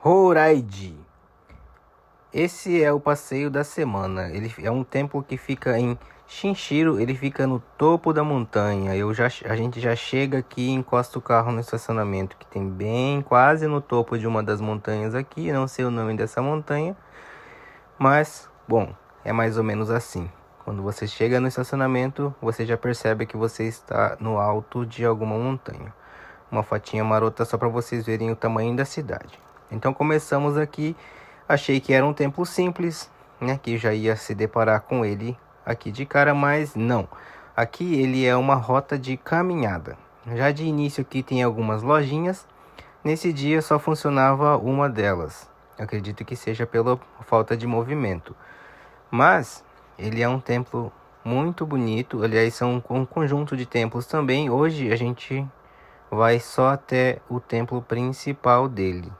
Horaide. Esse é o passeio da semana. Ele é um templo que fica em Shinshiro, ele fica no topo da montanha. A gente já chega aqui e encosta o carro no estacionamento, que tem bem quase no topo de uma das montanhas aqui. Não sei o nome dessa montanha, mas, bom, é mais ou menos assim. Quando você chega no estacionamento, você já percebe que você está no alto de alguma montanha. Uma fotinha marota só para vocês verem o tamanho da cidade. Então começamos aqui. Achei que era um templo simples, né, que já ia se deparar com ele aqui de cara, mas não. Aqui ele é uma rota de caminhada. Já de início aqui tem algumas lojinhas. Nesse dia só funcionava uma delas. Acredito que seja pela falta de movimento. Mas ele é um templo muito bonito. Aliás, são um conjunto de templos também. Hoje a gente vai só até o templo principal dele.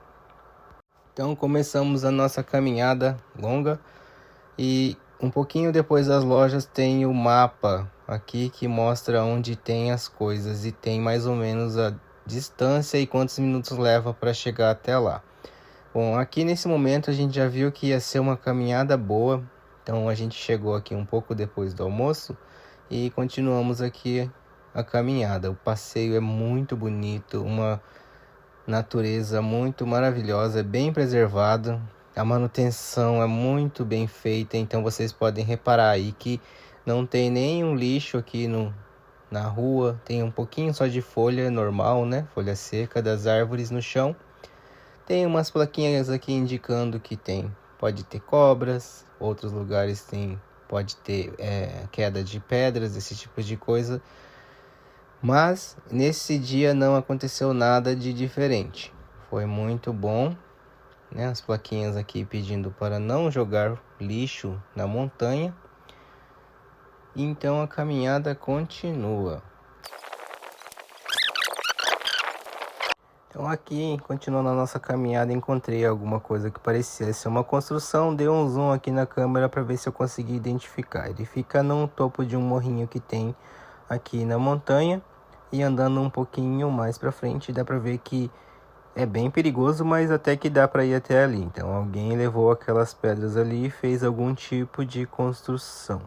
Então começamos a nossa caminhada longa e um pouquinho depois das lojas tem o mapa aqui que mostra onde tem as coisas e tem mais ou menos a distância e quantos minutos leva para chegar até lá. Bom, aqui nesse momento a gente já viu que ia ser uma caminhada boa, então a gente chegou aqui um pouco depois do almoço e continuamos aqui a caminhada. O passeio é muito bonito, uma natureza muito maravilhosa, é bem preservado, a manutenção é muito bem feita, então vocês podem reparar aí que não tem nenhum lixo aqui na rua, tem um pouquinho só de folha normal, né? Folha seca das árvores no chão. Tem umas plaquinhas aqui indicando que pode ter cobras, outros lugares pode ter queda de pedras, esse tipo de coisa. Mas nesse dia não aconteceu nada de diferente. Foi muito bom, né? As plaquinhas aqui pedindo para não jogar lixo na montanha. Então a caminhada continua. Então aqui, continuando a nossa caminhada, encontrei alguma coisa que parecia ser uma construção. Dei um zoom aqui na câmera para ver se eu consegui identificar. Ele fica no topo de um morrinho que tem aqui na montanha. E andando um pouquinho mais para frente, dá para ver que é bem perigoso, mas até que dá para ir até ali. Então alguém levou aquelas pedras ali e fez algum tipo de construção.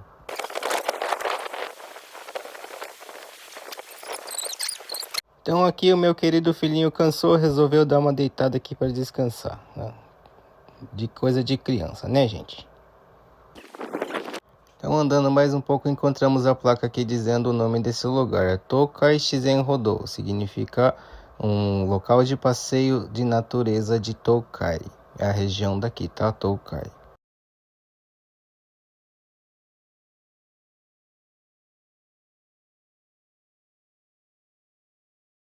Então aqui o meu querido filhinho cansou, resolveu dar uma deitada aqui para descansar, né? De coisa de criança, né, gente? Então andando mais um pouco encontramos a placa aqui dizendo o nome desse lugar, é Tokai Shizen-Rodou, significa um local de passeio de natureza de Tokai, é a região daqui, tá? Tokai.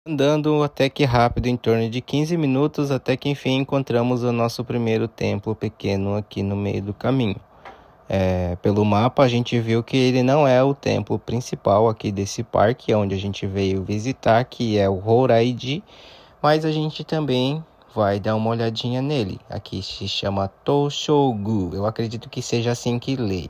Andando até que rápido, em torno de 15 minutos, até que enfim encontramos o nosso primeiro templo pequeno aqui no meio do caminho. Pelo mapa a gente viu que ele não é o templo principal aqui desse parque, onde a gente veio visitar, que é o Horaiji, mas a gente também vai dar uma olhadinha nele. Aqui se chama Toshogu, eu acredito que seja assim que lê.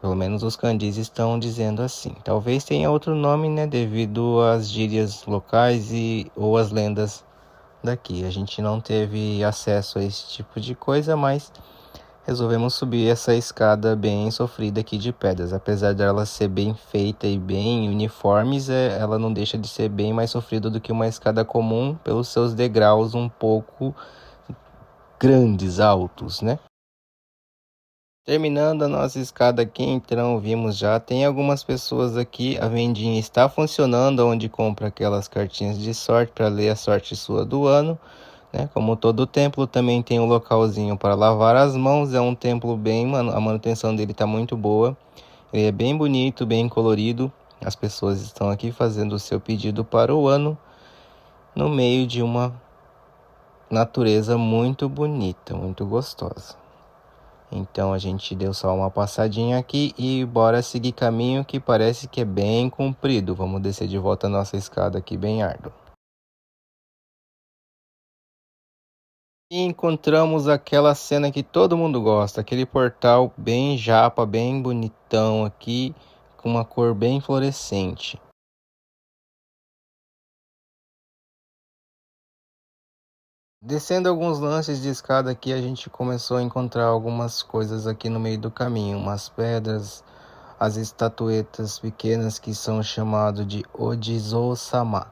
Pelo menos os kanjis estão dizendo assim. Talvez tenha outro nome, né, devido às gírias locais ou às lendas daqui. A gente não teve acesso a esse tipo de coisa, mas resolvemos subir essa escada bem sofrida aqui de pedras. Apesar dela ser bem feita e bem uniformes, ela não deixa de ser bem mais sofrida do que uma escada comum, pelos seus degraus um pouco grandes, altos, né? Terminando a nossa escada aqui, então vimos já, tem algumas pessoas aqui, a vendinha está funcionando, onde compra aquelas cartinhas de sorte para ler a sorte sua do ano, né? Como todo templo também tem um localzinho para lavar as mãos, é um templo a manutenção dele está muito boa, ele é bem bonito, bem colorido, as pessoas estão aqui fazendo o seu pedido para o ano, no meio de uma natureza muito bonita, muito gostosa. Então a gente deu só uma passadinha aqui e bora seguir caminho que parece que é bem comprido. Vamos descer de volta a nossa escada aqui bem árdua. E encontramos aquela cena que todo mundo gosta, aquele portal bem japa, bem bonitão aqui, com uma cor bem fluorescente. Descendo alguns lances de escada aqui, a gente começou a encontrar algumas coisas aqui no meio do caminho, umas pedras, as estatuetas pequenas que são chamadas de Ojizo-sama.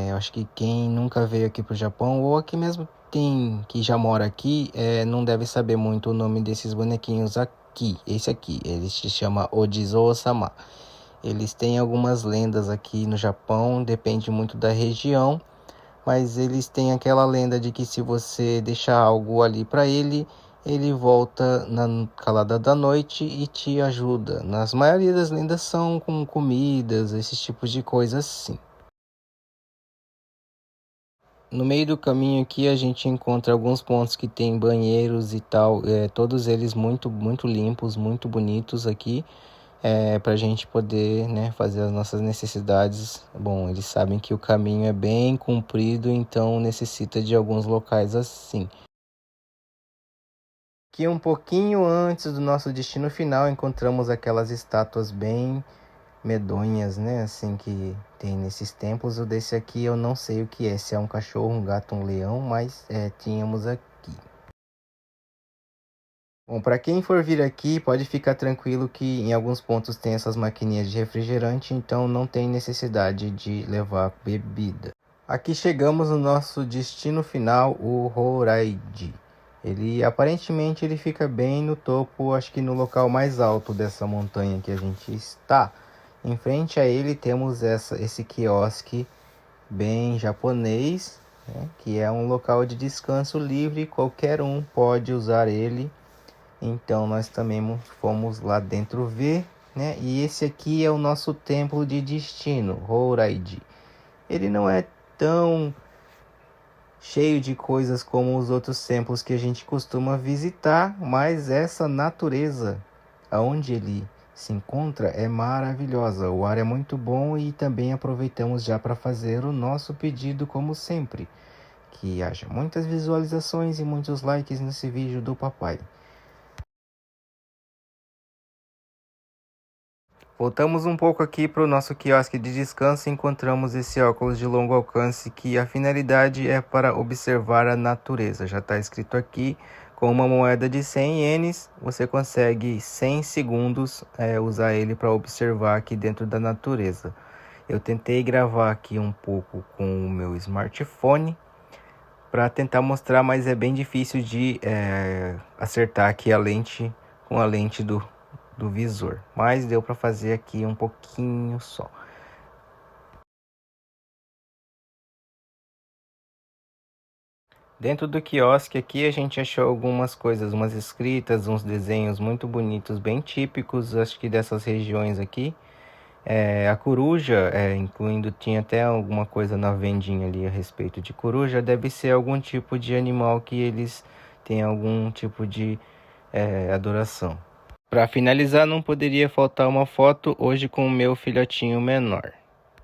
Eu acho que quem nunca veio aqui pro Japão, ou aqui mesmo tem que já mora aqui, não deve saber muito o nome desses bonequinhos aqui. Esse aqui, ele se chama Ojizo-sama. Eles têm algumas lendas aqui no Japão, depende muito da região, mas eles têm aquela lenda de que se você deixar algo ali para ele, ele volta na calada da noite e te ajuda. Nas maioria das lendas são com comidas, esses tipos de coisas assim. No meio do caminho aqui a gente encontra alguns pontos que tem banheiros e tal, todos eles muito limpos, muito bonitos aqui, para a gente poder, né, fazer as nossas necessidades. Bom, eles sabem que o caminho é bem comprido, então necessita de alguns locais assim. Aqui um pouquinho antes do nosso destino final encontramos aquelas estátuas bem medonhas, né? Assim que tem nesses templos. O desse aqui eu não sei o que é, se é um cachorro, um gato, um leão, mas tínhamos aqui. Bom, para quem for vir aqui, pode ficar tranquilo que em alguns pontos tem essas maquininhas de refrigerante, então não tem necessidade de levar bebida. Aqui chegamos no nosso destino final, o Horaiji. Ele aparentemente ele fica bem no topo, acho que no local mais alto dessa montanha que a gente está. Em frente a ele temos esse quiosque bem japonês, né, que é um local de descanso livre, qualquer um pode usar ele. Então nós também fomos lá dentro ver, né? E esse aqui é o nosso templo de destino, Horaiji. Ele não é tão cheio de coisas como os outros templos que a gente costuma visitar, mas essa natureza aonde ele se encontra é maravilhosa. O ar é muito bom e também aproveitamos já para fazer o nosso pedido como sempre. Que haja muitas visualizações e muitos likes nesse vídeo do papai. Voltamos um pouco aqui para o nosso quiosque de descanso e encontramos esse óculos de longo alcance que a finalidade é para observar a natureza. Já está escrito aqui, com uma moeda de 100 ienes, você consegue 100 segundos usar ele para observar aqui dentro da natureza. Eu tentei gravar aqui um pouco com o meu smartphone para tentar mostrar, mas é bem difícil de acertar aqui a lente com a lente do visor, mas deu para fazer aqui um pouquinho só. Dentro do quiosque aqui a gente achou algumas coisas, umas escritas, uns desenhos muito bonitos, bem típicos, acho que dessas regiões aqui. A coruja, incluindo, tinha até alguma coisa na vendinha ali a respeito de coruja, deve ser algum tipo de animal que eles têm algum tipo de adoração. Para finalizar, não poderia faltar uma foto hoje com o meu filhotinho menor.